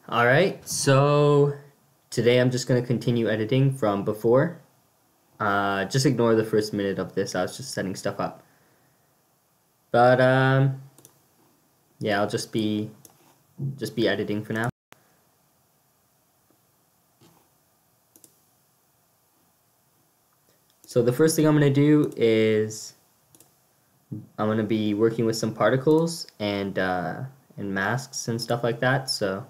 Alright, so today I'm just going to continue editing from before. Just ignore the first minute of this, I was just setting stuff up. But yeah, I'll just be editing for now. So the first thing I'm going to do is I'm going to be working with some particles and masks and stuff like that. So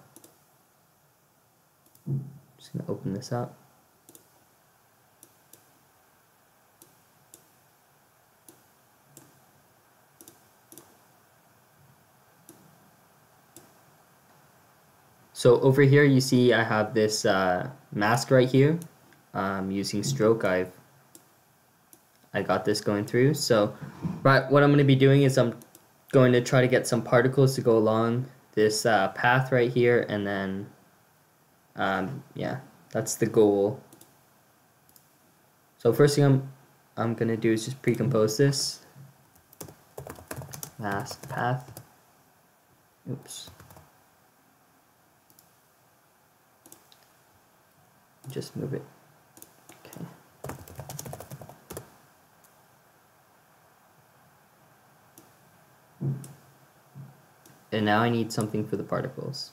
I'm just going to open this up. So over here you see I have this mask right here. Using stroke I got this going through. So what I'm going to be doing is I'm going to try to get some particles to go along this path right here, and then yeah, that's the goal. So first thing I'm going to do is just pre-compose this mask path. Oops. Just move it. Okay. And now I need something for the particles.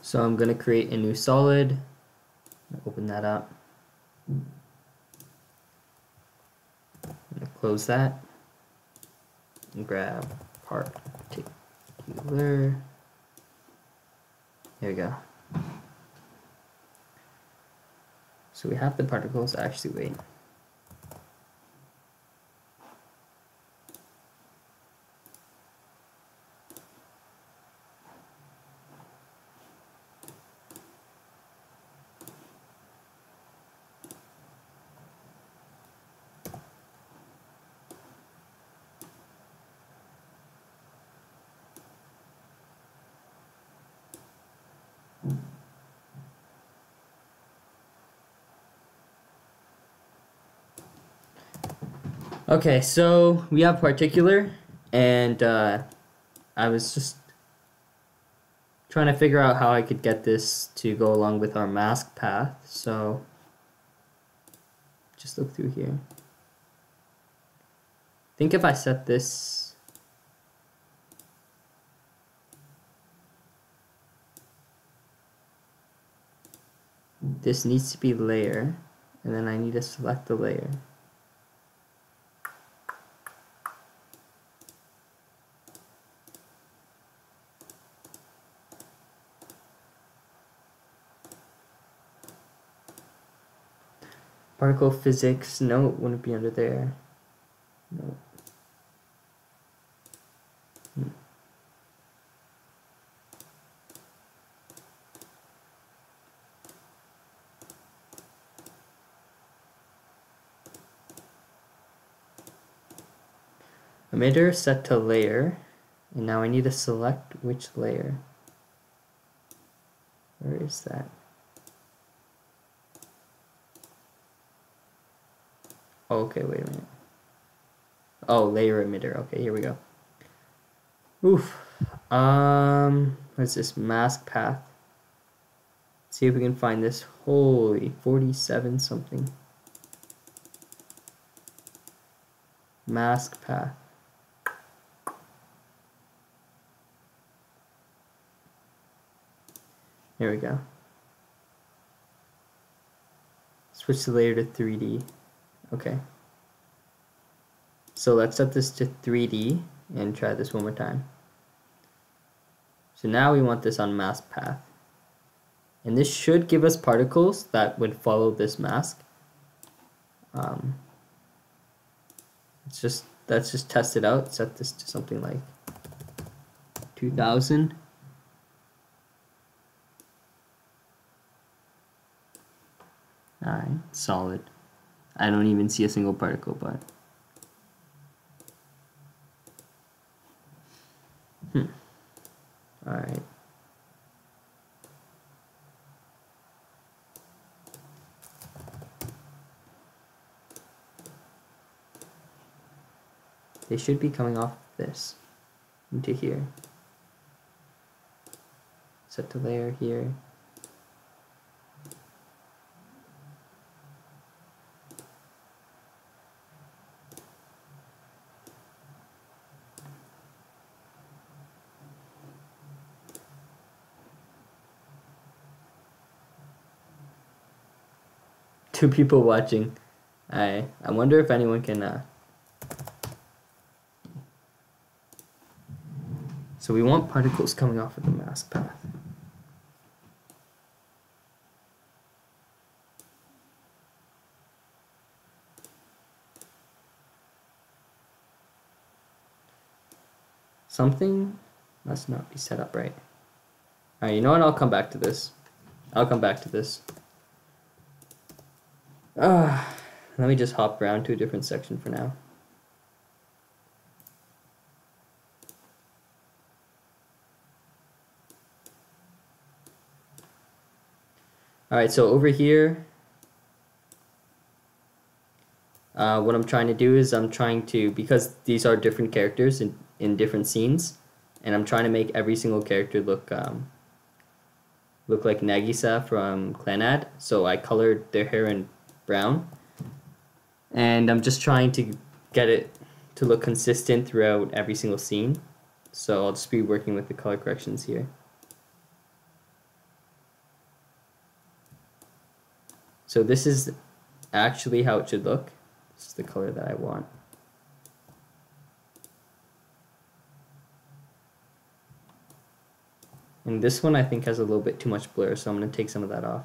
So I'm going to create a new solid. Open that up. I'm going to close that. And grab particular. There we go. So we have the particles. Actually, wait. Okay, so we have particular, and I was just trying to figure out how I could get this to go along with our mask path. So just look through here. I think if I set this needs to be layer, and then I need to select the layer. Particle physics, no, it wouldn't be under there. No. Emitter set to layer, and now I need to select which layer. Where is that? Okay, wait a minute. Oh, layer emitter. Okay, here we go. Oof. What's this? Mask path. Let's see if we can find this. Holy, 47 something. Mask path. There we go. Switch the layer to 3D. Okay. So let's set this to 3D and try this one more time. So now we want this on mask path. And this should give us particles that would follow this mask. Let's just test it out. Set this to something like 2000. Alright, solid. I don't even see a single particle, but alright. they should be coming off this into here. Set the layer here. Two people watching. I wonder if anyone can so we want particles coming off of the mask path. Something must not be set up right. Alright, you know what? I'll come back to this. Let me just hop around to a different section for now. Alright, so over here, what I'm trying to do is because these are different characters in different scenes, and I'm trying to make every single character look like Nagisa from Clanad, so I colored their hair in brown, and I'm just trying to get it to look consistent throughout every single scene, so I'll just be working with the color corrections here. So this is actually how it should look. This is the color that I want. And this one I think has a little bit too much blur, so I'm going to take some of that off.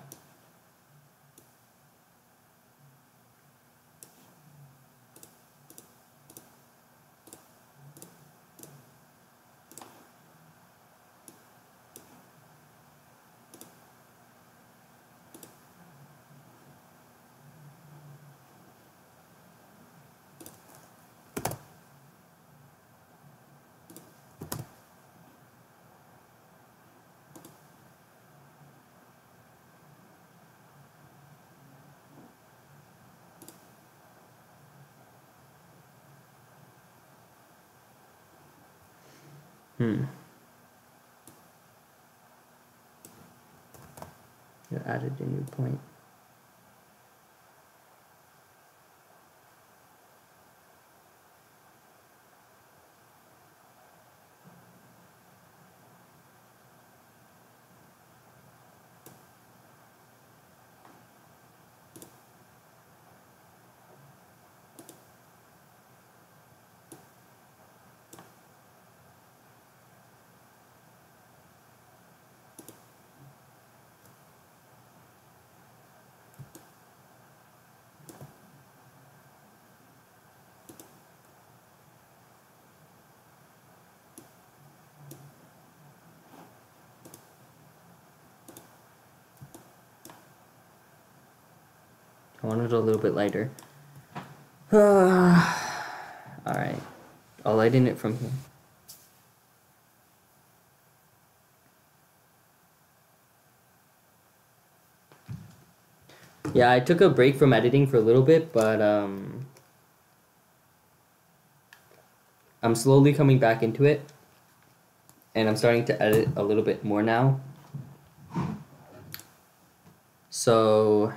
I added a new point. I want it a little bit lighter. Alright, I'll lighten it from here. Yeah, I took a break from editing for a little bit, but I'm slowly coming back into it, and I'm starting to edit a little bit more now. So,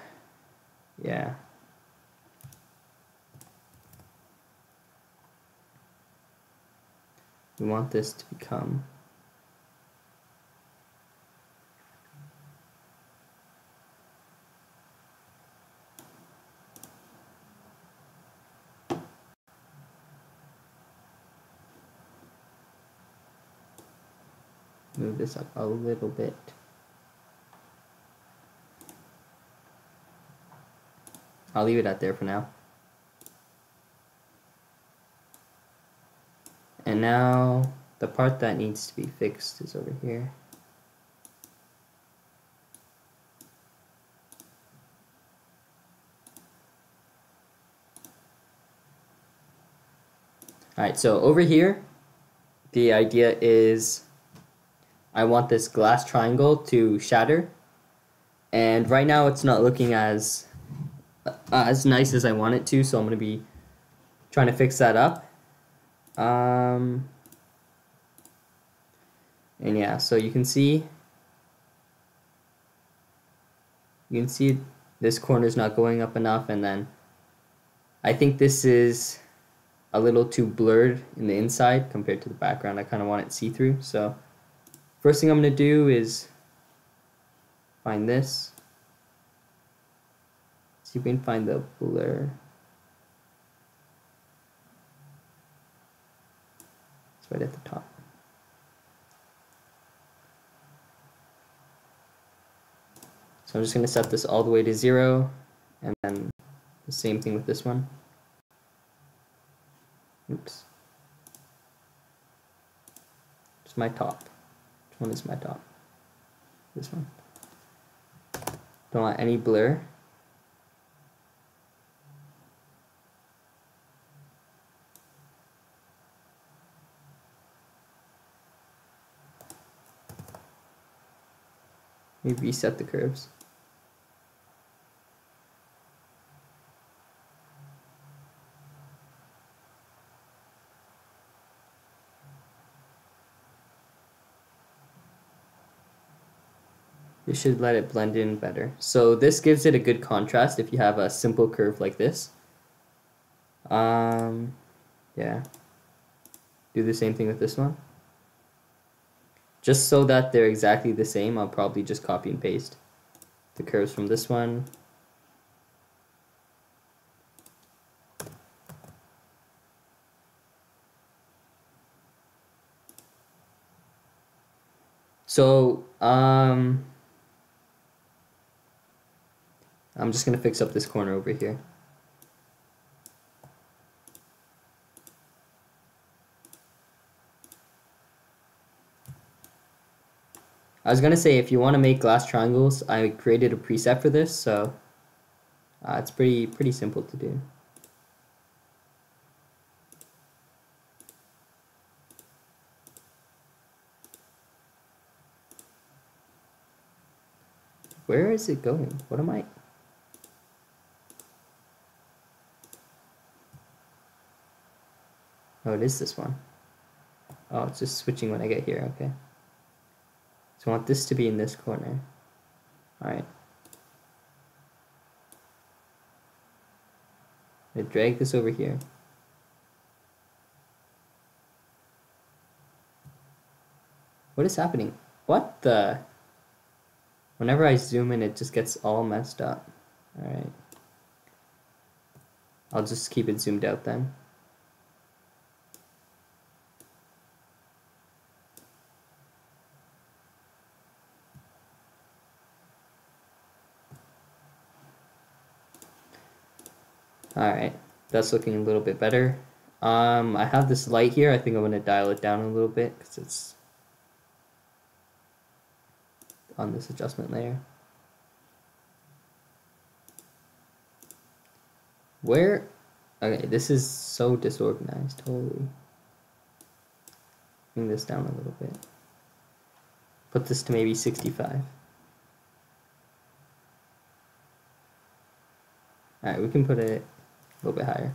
yeah. We want this to become move this up a little bit. I'll leave it out there for now. And now the part that needs to be fixed is over here. Alright, so over here, the idea is I want this glass triangle to shatter. And right now it's not looking as nice as I want it to, so I'm going to be trying to fix that up. And yeah, so you can see this corner is not going up enough, and then I think this is a little too blurred in the inside compared to the background. I kind of want it see-through. So first thing I'm going to do is find this. See if we can find the blur. It's right at the top. So I'm just going to set this all the way to 0, and then the same thing with this one. Oops. It's my top. Which one is my top? This one. Don't want any blur. Let me reset the curves. You should let it blend in better. So this gives it a good contrast if you have a simple curve like this. Yeah. Do the same thing with this one. Just so that they're exactly the same, I'll probably just copy and paste the curves from this one. So, I'm just going to fix up this corner over here. I was going to say, if you want to make glass triangles, I created a preset for this, so it's pretty simple to do. Where is it going? What am I? Oh, it is this one. Oh, it's just switching when I get here, okay. So I want this to be in this corner. Alright. I'm gonna drag this over here. What is happening? What the? Whenever I zoom in, it just gets all messed up. Alright. I'll just keep it zoomed out then. Alright, that's looking a little bit better. I have this light here. I think I'm going to dial it down a little bit because it's on this adjustment layer. Where? Okay, this is so disorganized. Holy. Bring this down a little bit. Put this to maybe 65. Alright, we can put it a little bit higher.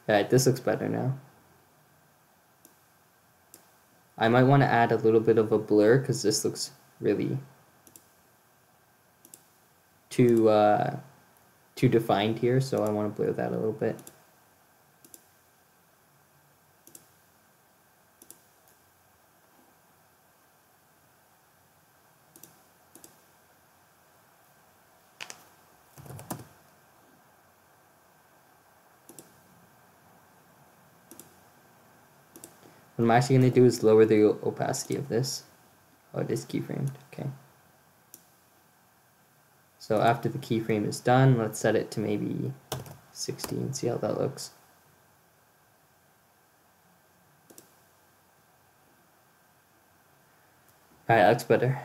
Alright, this looks better now. I might want to add a little bit of a blur because this looks really too defined here, so I want to blur that a little bit. What I'm actually going to do is lower the opacity of this. Oh, it is keyframed. Okay. So after the keyframe is done, let's set it to maybe 60 and see how that looks. Alright, that looks better.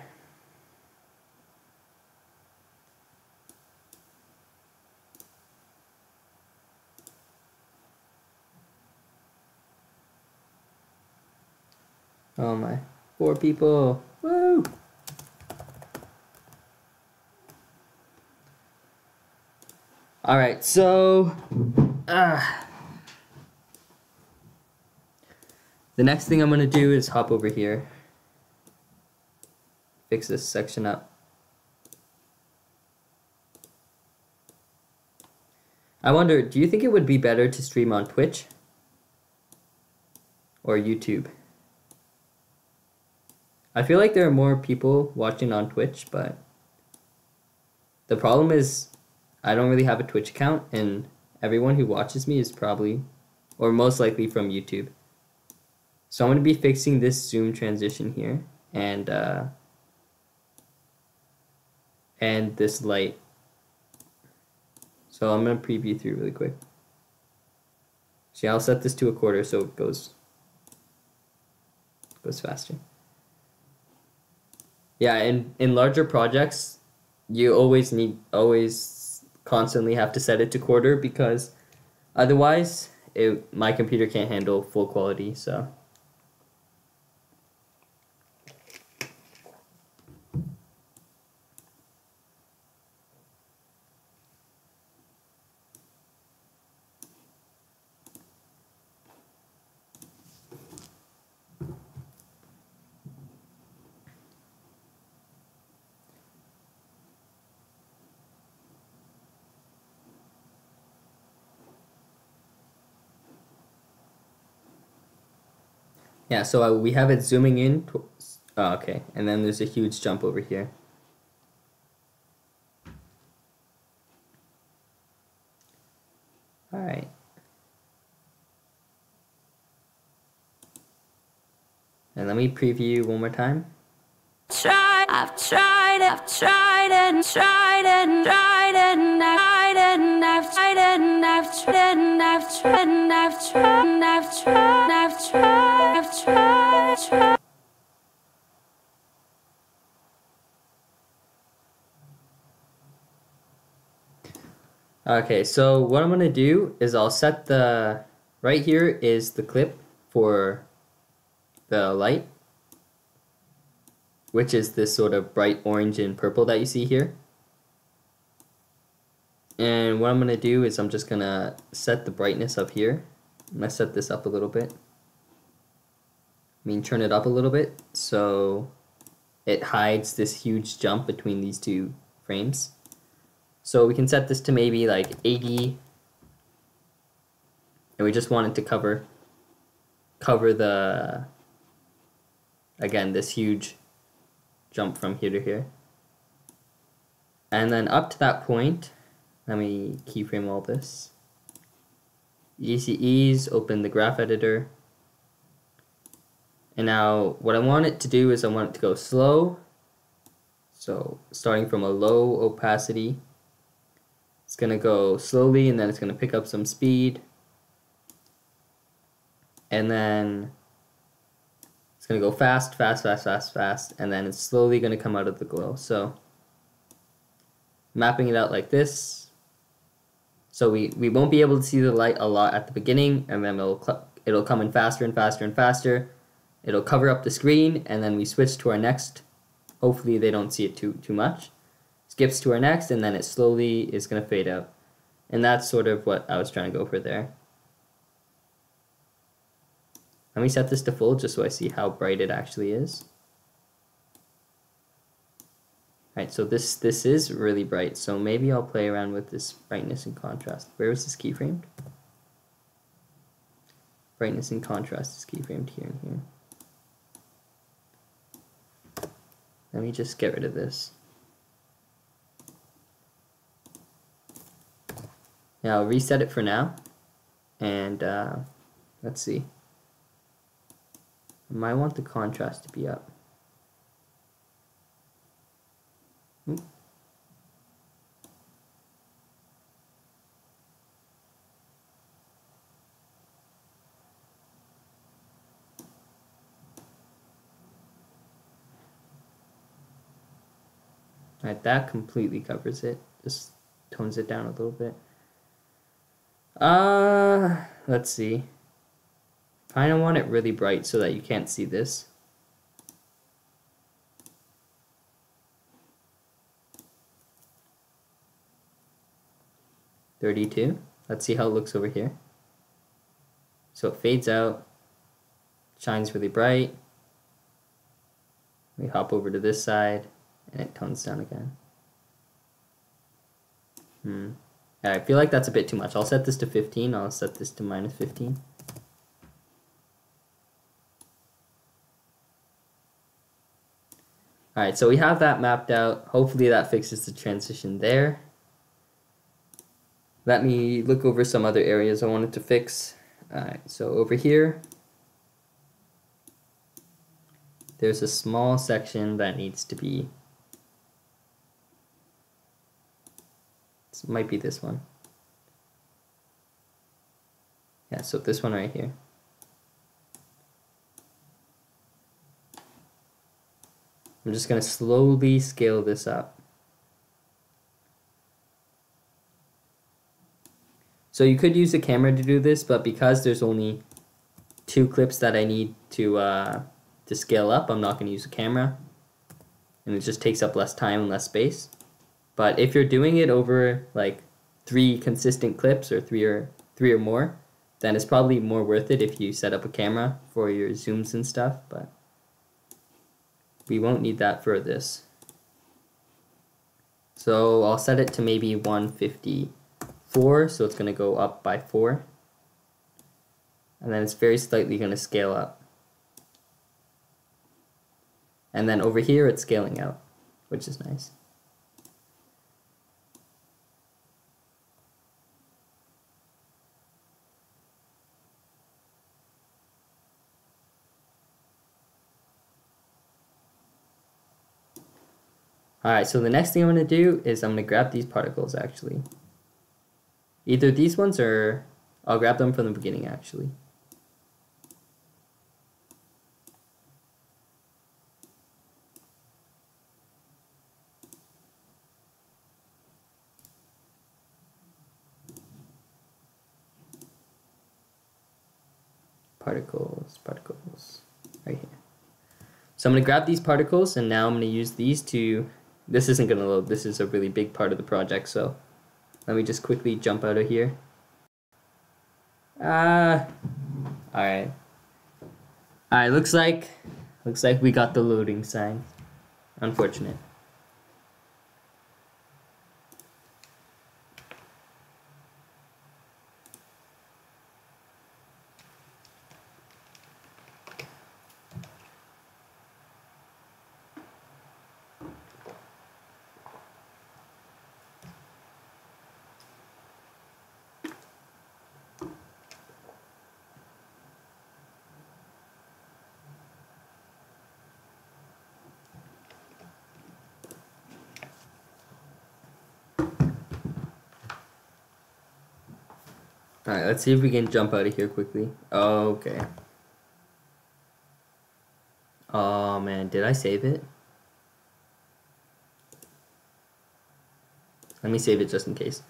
Oh my. 4 people. Woo! Alright, so the next thing I'm gonna do is hop over here. Fix this section up. I wonder, do you think it would be better to stream on Twitch or YouTube? I feel like there are more people watching on Twitch, but the problem is I don't really have a Twitch account, and everyone who watches me is probably, or most likely, from YouTube. So I'm going to be fixing this zoom transition here, and this light. So I'm going to preview through really quick. See, I'll set this to 1/4 so it goes faster. Yeah, in larger projects, you always constantly have to set it to 1/4 because otherwise my computer can't handle full quality, so. Yeah, so we have it zooming in. Oh, okay, and then there's a huge jump over here. All right. And let me preview one more time. I've tried and tried and tried and tried and tried and I've tried and I've tried and I've tried and I've tried and I've tried and I've tried. Okay, so what I'm gonna do is I'll set the right here is the clip for the light, which is this sort of bright orange and purple that you see here. And what I'm going to do is I'm just going to set the brightness up here. I'm going to set this up a little bit. Turn it up a little bit so it hides this huge jump between these 2 frames. So we can set this to maybe like 80. And we just want it to cover the, again, this huge jump from here to here. And then up to that point, let me keyframe all this. Easy ease, open the graph editor. And now what I want it to do is I want it to go slow. So starting from a low opacity, it's going to go slowly and then it's going to pick up some speed. And then it's going to go fast, fast, fast, fast, fast. And then it's slowly going to come out of the glow. So mapping it out like this. So we won't be able to see the light a lot at the beginning, and then it'll come in faster and faster and faster. It'll cover up the screen, and then we switch to our next. Hopefully they don't see it too much. Skips to our next, and then it slowly is going to fade out. And that's sort of what I was trying to go for there. Let me set this to full just so I see how bright it actually is. Alright, so this is really bright, so maybe I'll play around with this brightness and contrast. Where was this keyframed? Brightness and contrast is keyframed here and here. Let me just get rid of this. Now I'll reset it for now, and let's see. I might want the contrast to be up. Alright, that completely covers it. Just tones it down a little bit. Let's see. Kind of want it really bright so that you can't see this. 32. Let's see how it looks over here. So it fades out, shines really bright. We hop over to this side, and it tones down again. I feel like that's a bit too much. I'll set this to 15. I'll set this to minus 15. Alright, so we have that mapped out. Hopefully that fixes the transition there. Let me look over some other areas I wanted to fix. Alright, so over here, there's a small section that needs to be, this might be this one. Yeah, so this one right here. I'm just going to slowly scale this up. So you could use a camera to do this, but because there's only 2 clips that I need to scale up, I'm not going to use a camera. And it just takes up less time and less space. But if you're doing it over like 3 consistent clips or three or more, then it's probably more worth it if you set up a camera for your zooms and stuff, but we won't need that for this. So I'll set it to maybe 154, so it's going to go up by 4. And then it's very slightly going to scale up. And then over here it's scaling out, which is nice. Alright, so the next thing I'm going to do is I'm going to grab these particles actually. Either these ones or I'll grab them from the beginning actually. Particles, right here. So I'm going to grab these particles and now I'm going to use these to, this isn't going to load, this is a really big part of the project, so let me just quickly jump out of here. Alright. Alright, looks like we got the loading sign. Unfortunate. Alright, let's see if we can jump out of here quickly. Okay. Oh man, did I save it? Let me save it just in case.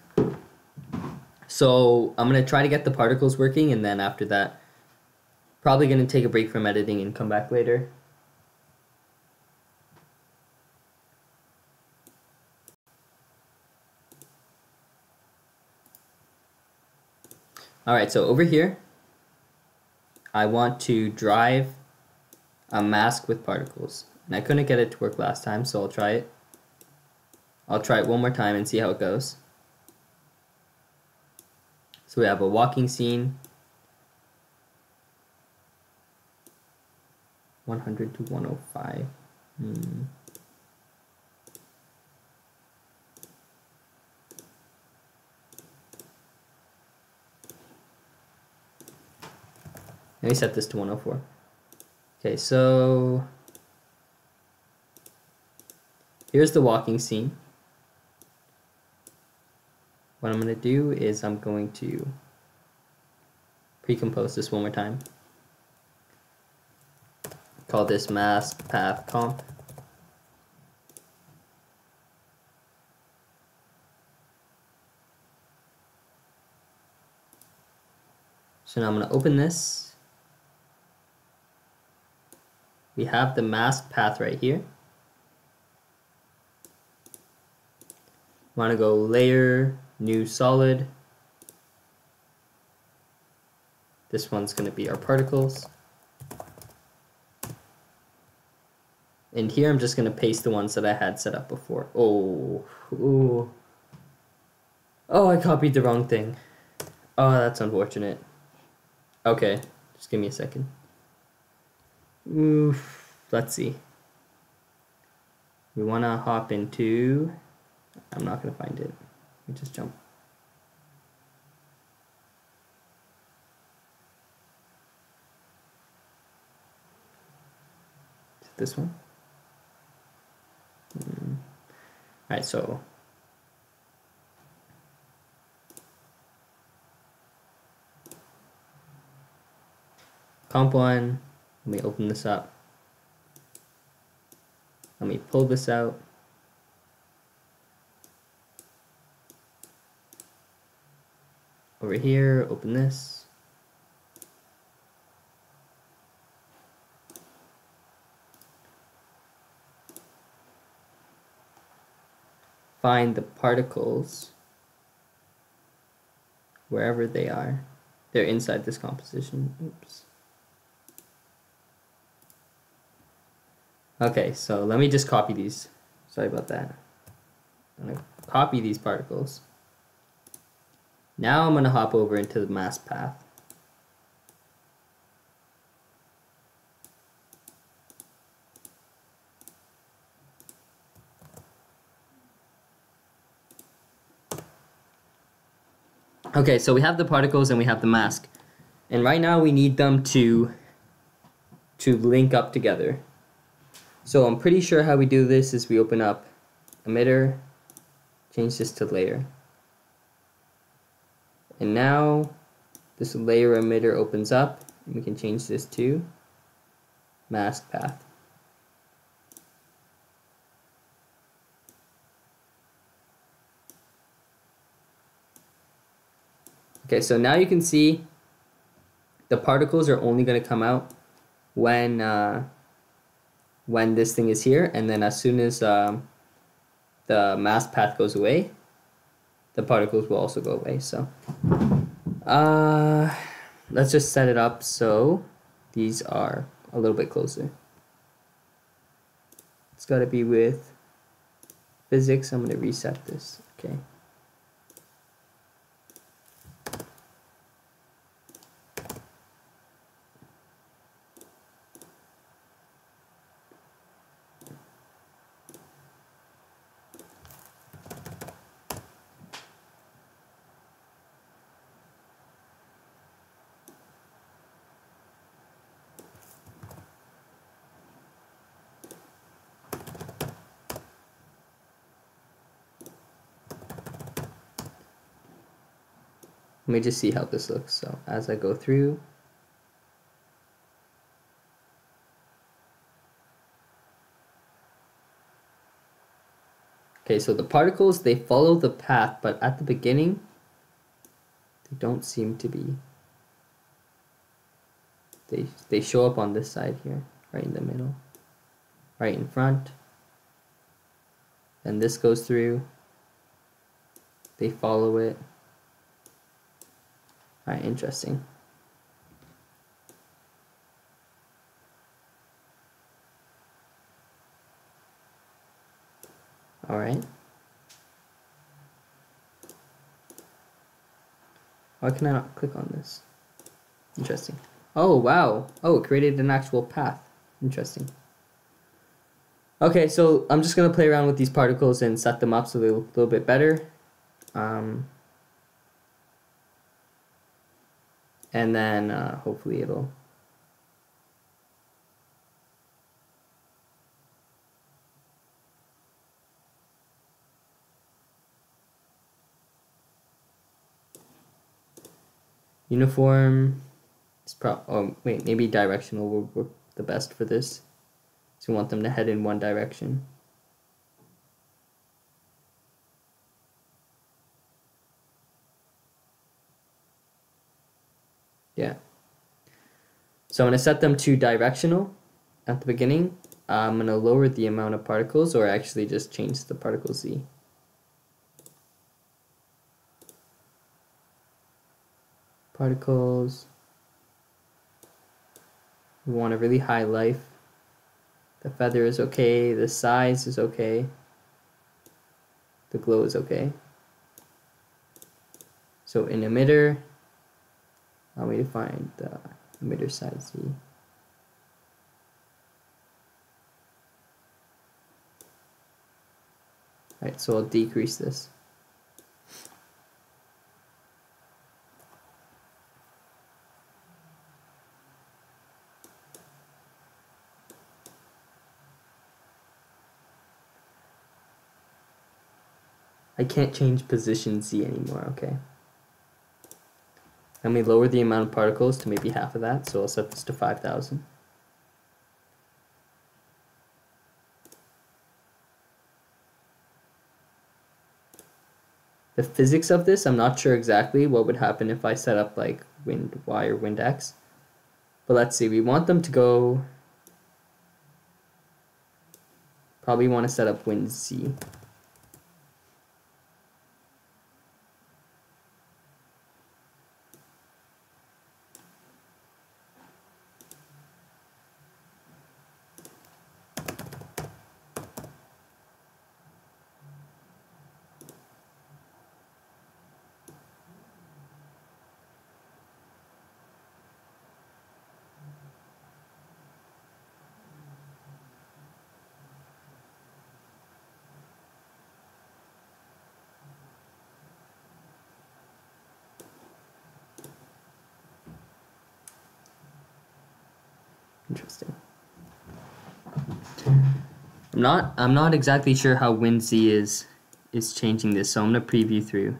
So I'm going to try to get the particles working, and then after that, probably going to take a break from editing and come back later. Alright, so over here, I want to drive a mask with particles. And I couldn't get it to work last time, so I'll try it. I'll try it one more time and see how it goes. So we have a walking scene. 100 to 105. Let me set this to 104. Okay, so here's the walking scene. What I'm going to do is I'm going to pre-compose this one more time. Call this mask path comp. So now I'm going to open this. We have the mask path right here. Want to go layer, new solid, This one's going to be our particles. And here I'm just going to paste the ones that I had set up before. Oh, ooh. Oh, I copied the wrong thing. Oh, that's unfortunate. Okay, just give me a second. Oof, let's see. We want to hop into... I'm not going to find it. Let me just jump. Is it this one? Alright, so... Comp 1, let me open this up. Let me pull this out. Over here, open this. Find the particles wherever they are. They're inside this composition. Oops. Okay, so let me just copy these. Sorry about that. I'm going to copy these particles. Now I'm going to hop over into the mask path. Okay, so we have the particles and we have the mask. And right now we need them to link up together. So I'm pretty sure how we do this is we open up emitter, change this to layer. And now this layer emitter opens up and we can change this to mask path. Okay, so now you can see the particles are only going to come out when this thing is here, and then as soon as the mask path goes away, the particles will also go away. So let's just set it up so these are a little bit closer. It's got to be with physics. I'm going to reset this. Okay. Let me just see how this looks. So as I go through, okay, so the particles, they follow the path, but at the beginning, they don't seem to be. They show up on this side here, right in the middle, right in front. Then this goes through. They follow it. Alright, interesting. Alright. Why can I not click on this? Interesting. Oh, wow. Oh, it created an actual path. Interesting. Okay, so I'm just going to play around with these particles and set them up so they look a little bit better. And then hopefully it'll... Uniform, it's oh wait, maybe directional will work the best for this. So we want them to head in one direction. Yeah. So I'm going to set them to directional at the beginning. I'm going to lower the amount of particles, or actually just change the particle Z. Particles, We want a really high life. The feather is okay, the size is okay, the glow is okay. So in emitter, allow me to find the emitter size Z. Alright, so I'll decrease this. I can't change position Z anymore, okay. Let me lower the amount of particles to maybe half of that, so I'll set this to 5,000. The physics of this, I'm not sure exactly what would happen if I set up like wind Y or wind X. But let's see, we want them to go, probably want to set up wind Z. Interesting. I'm not exactly sure how WinZ is changing this, so I'm gonna preview through.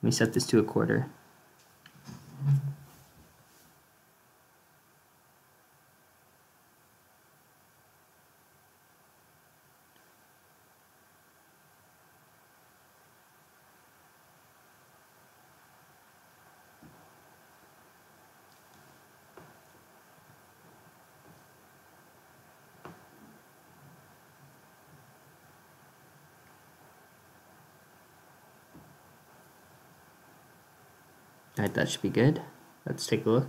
Let me set this to 1/4. Alright, that should be good. Let's take a look.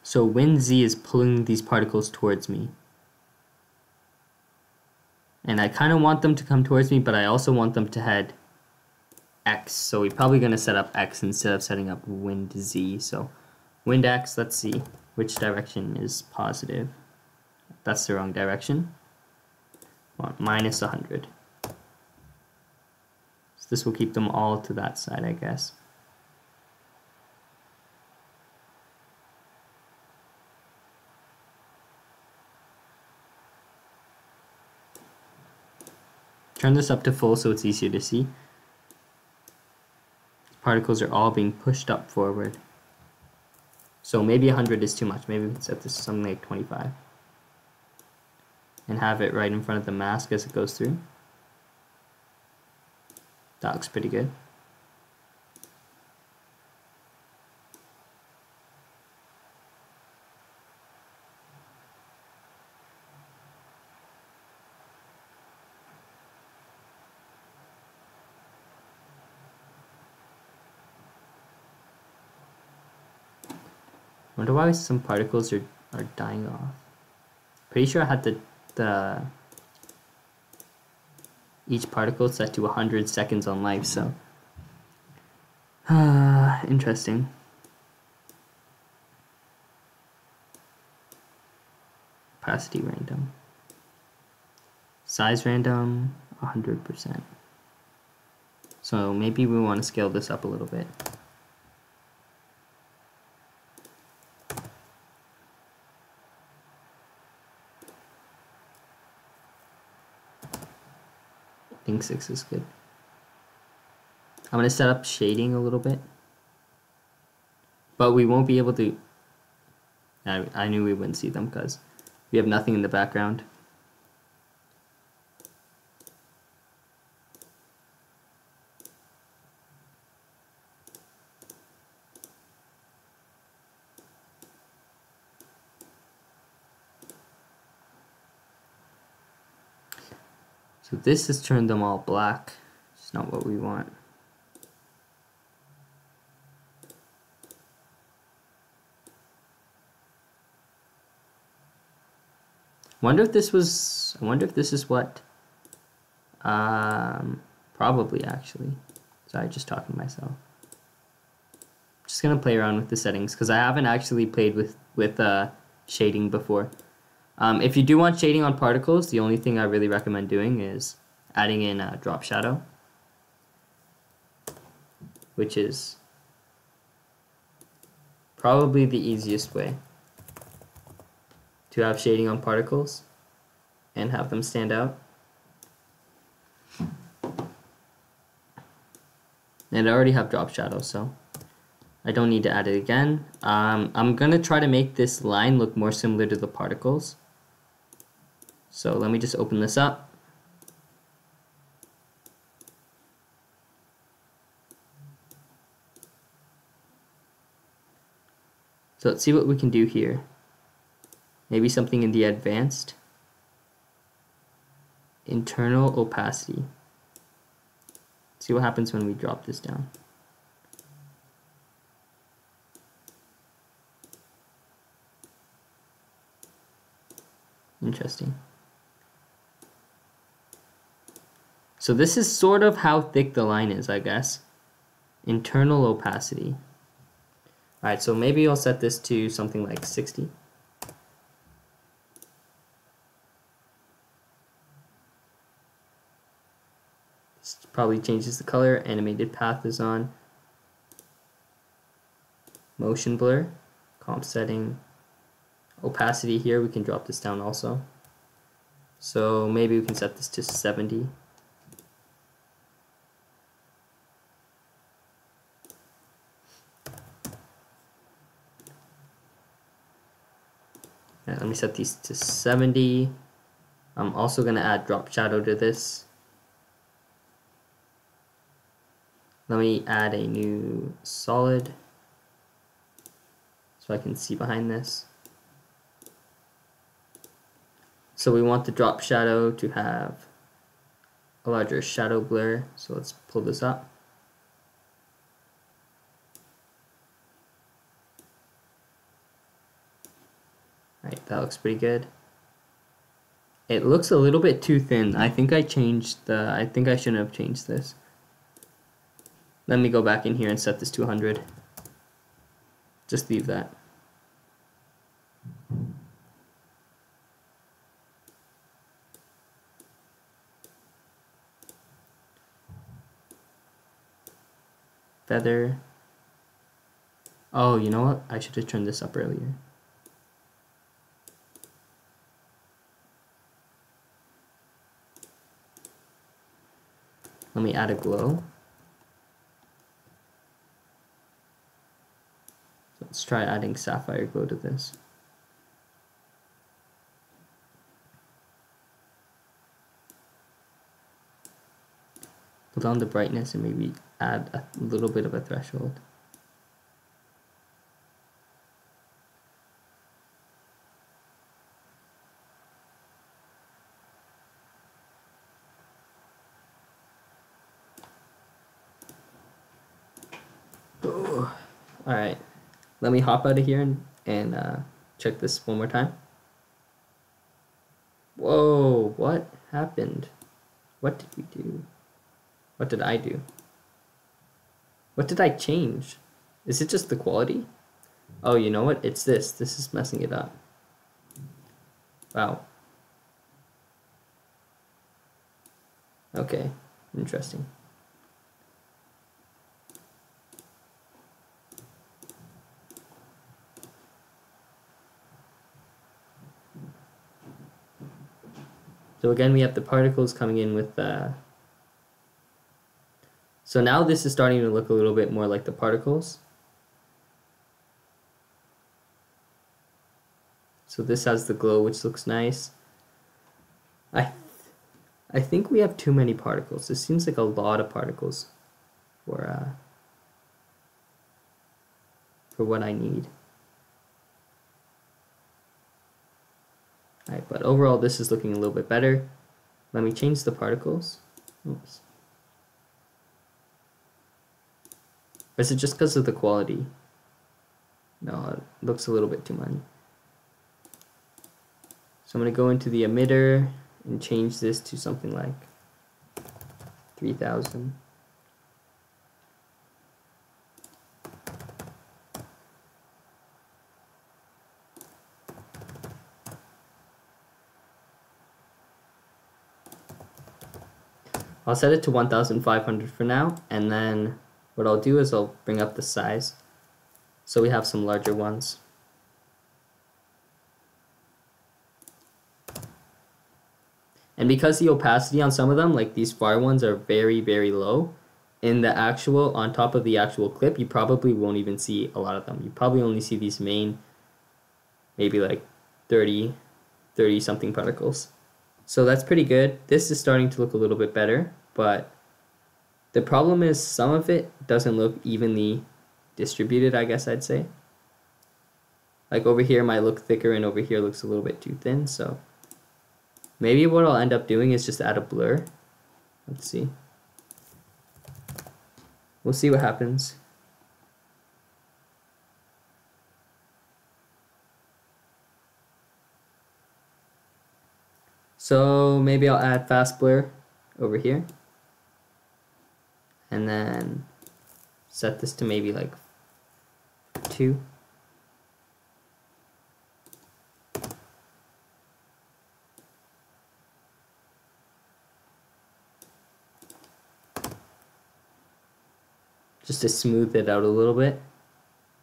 So WinZ is pulling these particles towards me. And I kind of want them to come towards me, but I also want them to head X. So we're probably going to set up X instead of setting up WinZ. So wind X, let's see which direction is positive. That's the wrong direction. Well, minus 100. So this will keep them all to that side, I guess. Turn this up to full so it's easier to see. Particles are all being pushed up forward. So maybe 100 is too much. Maybe we can set this to something like 25. And have it right in front of the mask as it goes through. That looks pretty good. I wonder why some particles are dying off. Pretty sure I had the each particle set to 100 seconds on life, so interesting. Opacity random. Size random, 100%. So maybe we want to scale this up a little bit. I think 6 is good. I'm going to set up shading a little bit. But we won't be able to... I knew we wouldn't see them because we have nothing in the background. So this has turned them all black. Just not what we want. I wonder if this is what, probably actually. Sorry, just talking to myself. Just gonna play around with the settings because I haven't actually played with shading before. If you do want shading on particles, the only thing I really recommend doing is adding in a drop shadow, which is probably the easiest way to have shading on particles and have them stand out. And I already have drop shadow, so I don't need to add it again. I'm gonna try to make this line look more similar to the particles. So let me just open this up. So let's see what we can do here. Maybe something in the advanced. Internal opacity. See what happens when we drop this down. Interesting. So this is sort of how thick the line is, I guess. Internal opacity. Alright, so maybe I'll set this to something like 60. This probably changes the color. Animated path is on. Motion blur. Comp setting. Opacity here, we can drop this down also. So maybe we can set this to 70. Let me set these to 70. I'm also going to add drop shadow to this. Let me add a new solid so I can see behind this. So we want the drop shadow to have a larger shadow blur. So let's pull this up. Right, that looks pretty good. It looks a little bit too thin. I think I shouldn't have changed this. Let me go back in here and set this to 100. Just leave that. Feather. Oh, you know what? I should have turned this up earlier. Let me add a glow. Let's try adding sapphire glow to this. Pull down the brightness and maybe add a little bit of a threshold. Alright, let me hop out of here and check this one more time. Whoa, what happened? What did we do? What did I do? What did I change? Is it just the quality? Oh, you know what? It's this. This is messing it up. Wow. Okay, interesting. So again, we have the particles coming in with so now this is starting to look a little bit more like the particles. So this has the glow, which looks nice. I think we have too many particles. This seems like a lot of particles for what I need. Alright, but overall this is looking a little bit better. Let me change the particles. Oops. Or is it just because of the quality? No, it looks a little bit too muddy. So I'm going to go into the emitter and change this to something like 3000. I'll set it to 1500 for now, and then what I'll do is I'll bring up the size so we have some larger ones. And because the opacity on some of them, like these far ones, are very, very low, in the actual, on top of the actual clip, you probably won't even see a lot of them. You probably only see these main, maybe like 30 something particles. So that's pretty good. This is starting to look a little bit better, but the problem is some of it doesn't look evenly distributed, I guess I'd say. Like over here might look thicker and over here looks a little bit too thin, so maybe what I'll end up doing is just add a blur. Let's see. We'll see what happens. So maybe I'll add fast blur over here. And then set this to maybe like 2. Just to smooth it out a little bit.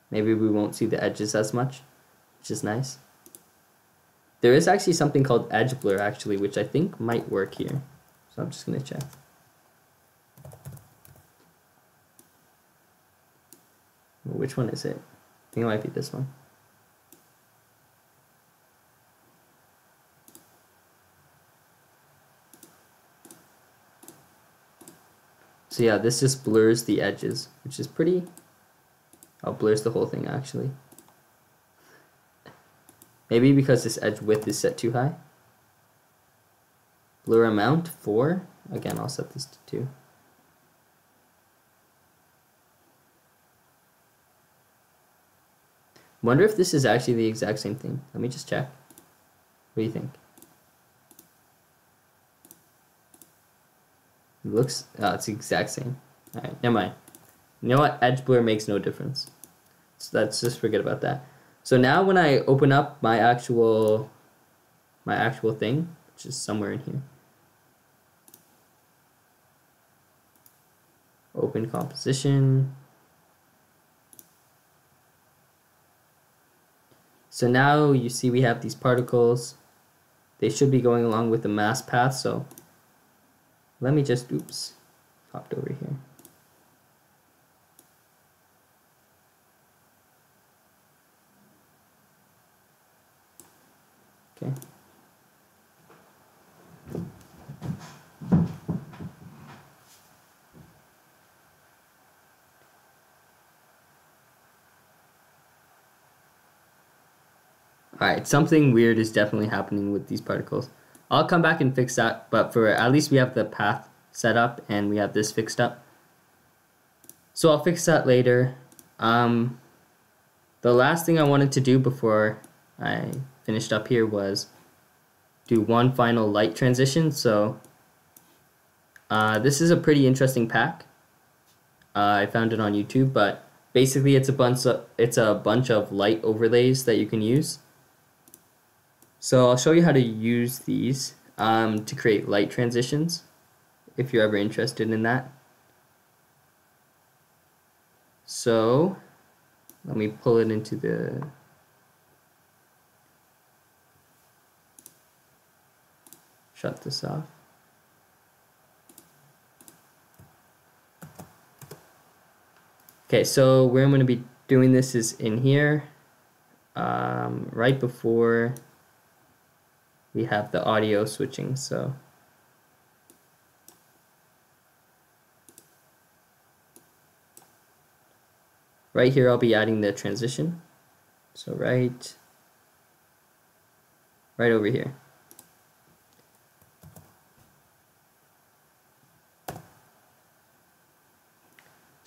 Maybe we won't see the edges as much, which is nice. There is actually something called edge blur actually, which I think might work here. So I'm just gonna check. Which one is it? I think it might be this one. So yeah, this just blurs the edges, which is pretty... Oh, blurs the whole thing actually. Maybe because this edge width is set too high. Blur amount 4. Again, I'll set this to 2. Wonder if this is actually the exact same thing. Let me just check. What do you think? It looks, oh, it's the exact same. Alright, never mind. You know what? Edge blur makes no difference. So let's just forget about that. So now when I open up my actual thing, which is somewhere in here. Open composition. So now you see we have these particles. They should be going along with the mass path, so let me just, oops, hopped over here. Okay. Alright, something weird is definitely happening with these particles. I'll come back and fix that, but for at least we have the path set up and we have this fixed up. So I'll fix that later. The last thing I wanted to do before I finished up here was do one final light transition. So this is a pretty interesting pack. I found it on YouTube, but basically it's a bunch of light overlays that you can use. So I'll show you how to use these to create light transitions if you're ever interested in that. So let me pull it into the shut this off. Okay, so where I'm going to be doing this is in here, right before we have the audio switching. So right here I'll be adding the transition. So right over here.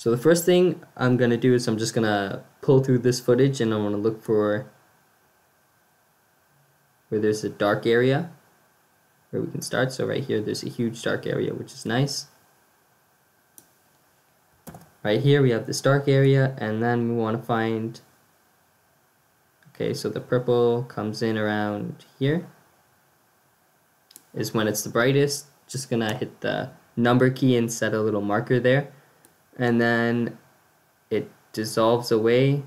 So the first thing I'm going to do is I'm just going to pull through this footage, and I want to look for where there's a dark area where we can start. So right here there's a huge dark area, which is nice. Right here we have this dark area, and then we want to find, okay, so the purple comes in around here is when it's the brightest. Just gonna hit the number key and set a little marker there, and then it dissolves away.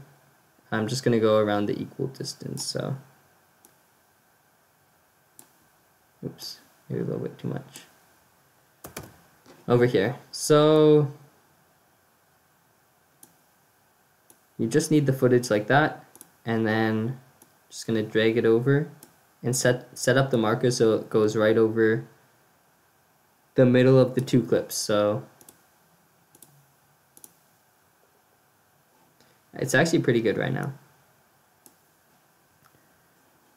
I'm just gonna go around the equal distance, so oops, maybe a little bit too much over here. So you just need the footage like that, and then just gonna drag it over and set up the marker so it goes right over the middle of the two clips. So it's actually pretty good right now.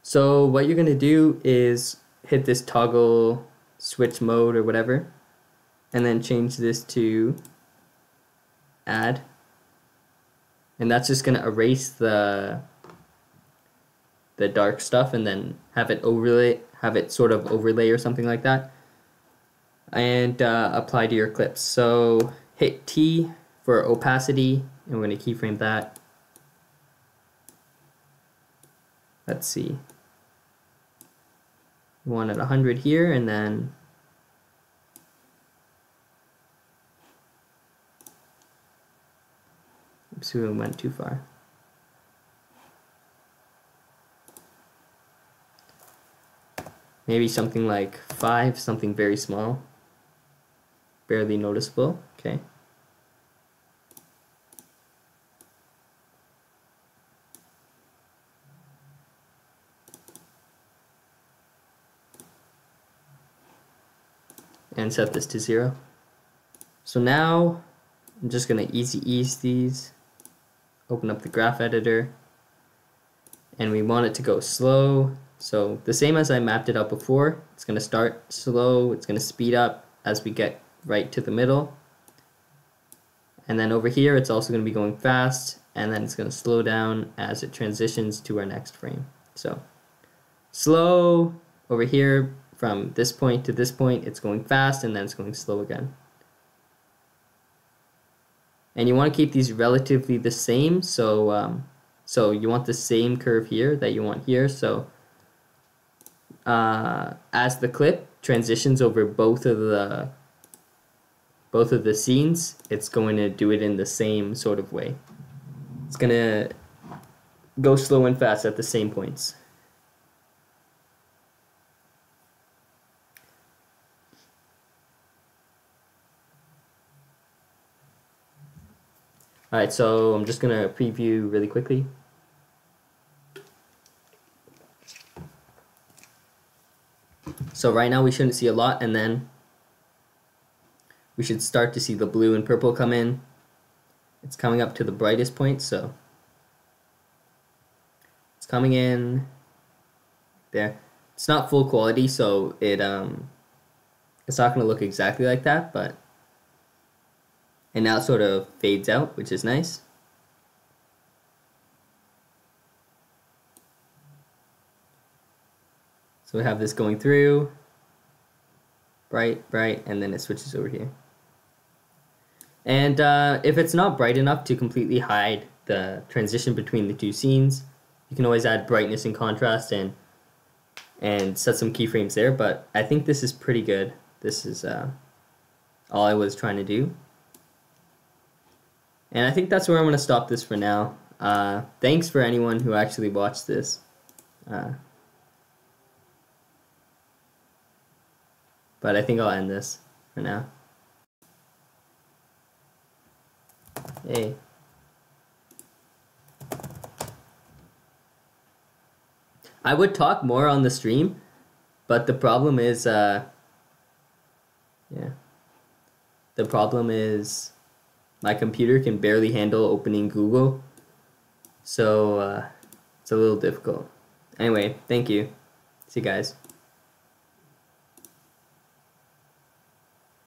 So what you're gonna do is hit this toggle switch mode or whatever, and then change this to add, and that's just gonna erase the dark stuff and then have it sort of overlay or something like that, and apply to your clips. So hit T for opacity, and we're going to keyframe that. Let's see, we want it 100 here, and then oops, we went too far. Maybe something like 5, something very small, barely noticeable. Okay. And set this to 0. So now I'm just gonna easy ease these, open up the graph editor, and we want it to go slow. So the same as I mapped it out before, it's going to start slow, it's going to speed up as we get right to the middle. And then over here it's also going to be going fast, and then it's going to slow down as it transitions to our next frame. So slow over here, from this point to this point it's going fast, and then it's going slow again. And you want to keep these relatively the same, so so you want the same curve here that you want here. So as the clip transitions over both of the scenes, it's going to do it in the same sort of way. It's going to go slow and fast at the same points. Alright, so I'm just going to preview really quickly. So right now we shouldn't see a lot, and then we should start to see the blue and purple come in. It's coming up to the brightest point, so it's coming in there. It's not full quality, so it's not going to look exactly like that, but and now it sort of fades out, which is nice. So we have this going through, bright, bright, and then it switches over here. And if it's not bright enough to completely hide the transition between the two scenes, you can always add brightness and contrast and set some keyframes there. But I think this is pretty good. This is all I was trying to do. And I think that's where I'm going to stop this for now. Thanks for anyone who actually watched this. But I think I'll end this for now. Hey. I would talk more on the stream, but the problem is, the problem is my computer can barely handle opening Google, so it's a little difficult. Anyway, thank you. See you guys.